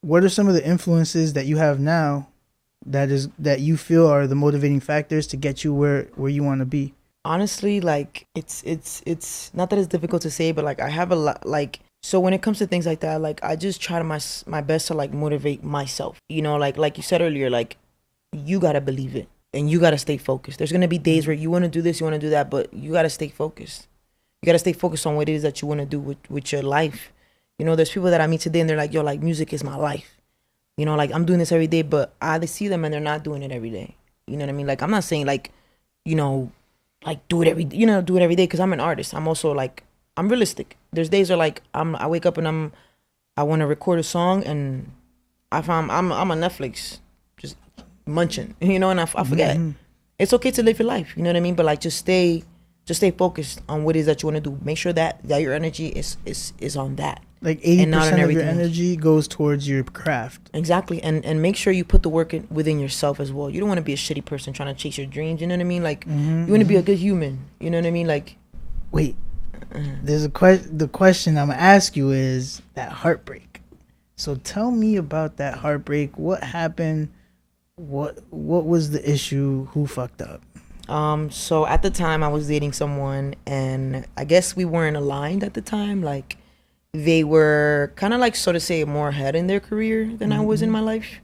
what are some of the influences that you have now that you feel are the motivating factors to get you where you want to be? Honestly, like it's not that it's difficult to say, but like I have a lot, like, so when it comes to things like that, like I just try to my best to like motivate myself, you know, like you said earlier, like you gotta believe it and you gotta stay focused. There's gonna be days where you want to do this, you want to do that, but you gotta stay focused. You gotta stay focused on what it is that you want to do with your life. You know, there's people that I meet today and they're like, yo, like music is my life. You know, like I'm doing this every day, but I see them and they're not doing it every day. You know what I mean? Like I'm not saying like, you know, like do it every day because I'm an artist. I'm also like, I'm realistic. There's days where like I wake up and I want to record a song and I find I'm on Netflix just munching, you know, and I forget. Mm-hmm. It's okay to live your life, you know what I mean? But like just stay focused on what it is that you want to do. Make sure that your energy is on that. Like 80% of your energy goes towards your craft. Exactly. And make sure you put the work within yourself as well. You don't want to be a shitty person trying to chase your dreams, you know what I mean? Like you want to be a good human, you know what I mean? Like, wait, there's the question I'm gonna ask you is that heartbreak. So tell me about that heartbreak. What happened? What was the issue? Who fucked up? So at the time I was dating someone and I guess we weren't aligned at the time. Like they were kind of like, so to say, more ahead in their career than I was in my life.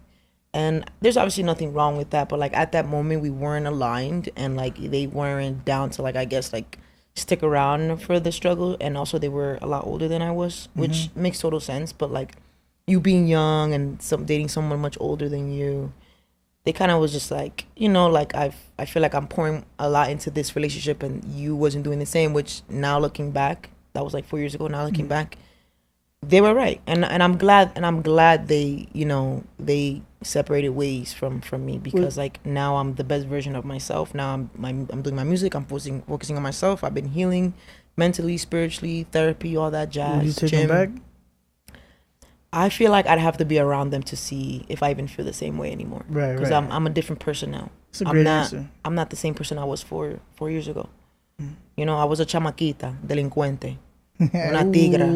And there's obviously nothing wrong with that, but like at that moment we weren't aligned and like they weren't down to like, I guess, like stick around for the struggle. And also they were a lot older than I was, which makes total sense. But like you being young and dating someone much older than you, they kind of was just like, you know, like I feel like I'm pouring a lot into this relationship and you wasn't doing the same, which now looking back, that was like 4 years ago. Now looking back, they were right. And I'm glad they, you know, they separated ways from me because like now I'm the best version of myself. Now I'm doing my music. I'm focusing on myself. I've been healing mentally, spiritually, therapy, all that jazz. Will you take them back? I feel like I'd have to be around them to see if I even feel the same way anymore. Right, because right. I'm a different person now. That's a great answer. I'm not the same person I was 4 years ago. You know, I was a chamaquita, delincuente, una tigra.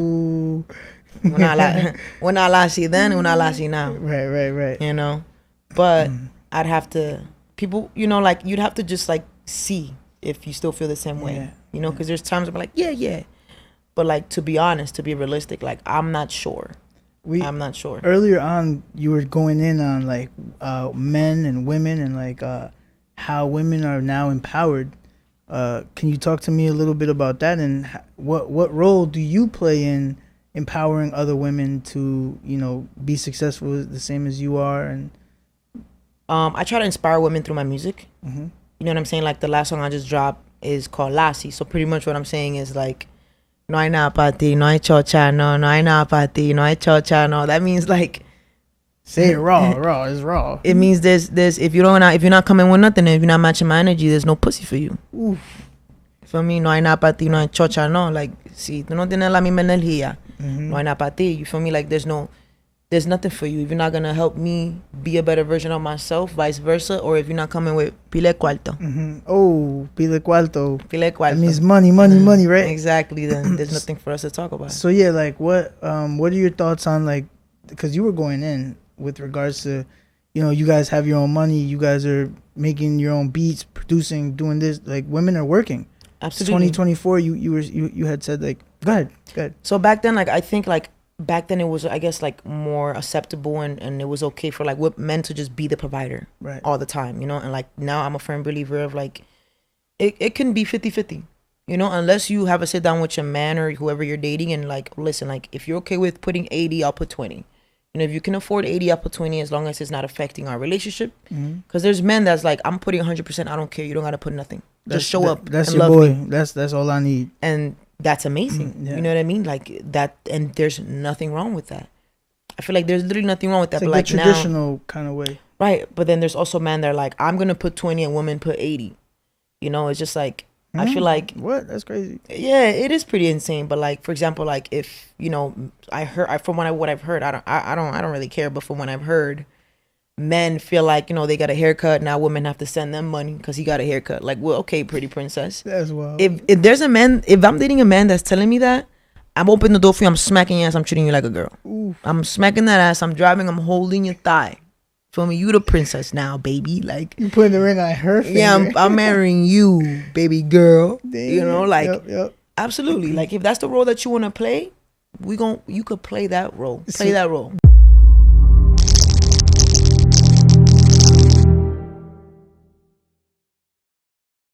Una lassie then, una lassie now. Right. You know, but I'd have to, people, you know, like you'd have to just like see if you still feel the same way. You know, because there's times I'm like, yeah. But like, to be honest, to be realistic, like I'm not sure. I'm not sure. Earlier on, you were going in on like men and women and like how women are now empowered. Can you talk to me a little bit about that and what role do you play in empowering other women to, you know, be successful the same as you are? And I try to inspire women through my music. You know what I'm saying? Like the last song I just dropped is called Lassie. So pretty much what I'm saying is like, no hay nada para ti, no hay chocha, no hay nada para ti, no hay chocha, no. That means like, say it raw, it's raw. It means there's if you're not coming with nothing, if you're not matching my energy, there's no pussy for you. Oof. For me, no hay nada para ti, no hay chocha, no. Like, si tú no tienes la misma energía, no hay nada para ti. You feel me? Like there's nothing for you if you're not gonna help me be a better version of myself, vice versa, or if you're not coming with pile cuarto. Oh, pile cuarto. Pile cuarto. That means money, right? Exactly. Then there's nothing for us to talk about. So yeah, like what are your thoughts on like, because you were going in with regards to, you know, you guys have your own money, you guys are making your own beats, producing, doing this. Like women are working. Absolutely. 2024, you had said like, go ahead. So back then, like I think like. Back then it was, I guess, like more acceptable and it was okay for like men to just be the provider all the time, you know. And like now I'm a firm believer of like it can be 50-50, you know, unless you have a sit down with your man or whoever you're dating and like, listen, like if you're okay with putting 80, I'll put 20. You know, if you can afford 80, I'll put 20 as long as it's not affecting our relationship. Because there's men that's like, I'm putting 100%, I don't care, you don't gotta put nothing, just show up. That's your boy. That's all I need. And that's amazing. You know what I mean? Like that, and there's nothing wrong with that. I feel like there's literally nothing wrong with that. It's like the traditional kind of way. Right. But then there's also men that are like, I'm going to put 20 and women put 80. You know, it's just like, I feel like. What? That's crazy. Yeah, it is pretty insane. But like, for example, like if, you know, from what I've heard, I don't really care. But from what I've heard, men feel like, you know, they got a haircut. Now women have to send them money because he got a haircut. Like, well, okay, pretty princess. That's wild. If there's a man, if I'm dating a man that's telling me that, I'm opening the door for you. I'm smacking your ass. I'm treating you like a girl. Oof. I'm smacking that ass. I'm driving. I'm holding your thigh. Feel me? You the princess now, baby. Like, You putting the ring on her finger. yeah, I'm marrying you, baby girl. Damn. You know, like, Yep. absolutely. Like, if that's the role that you want to play, you could play that role. Play that role.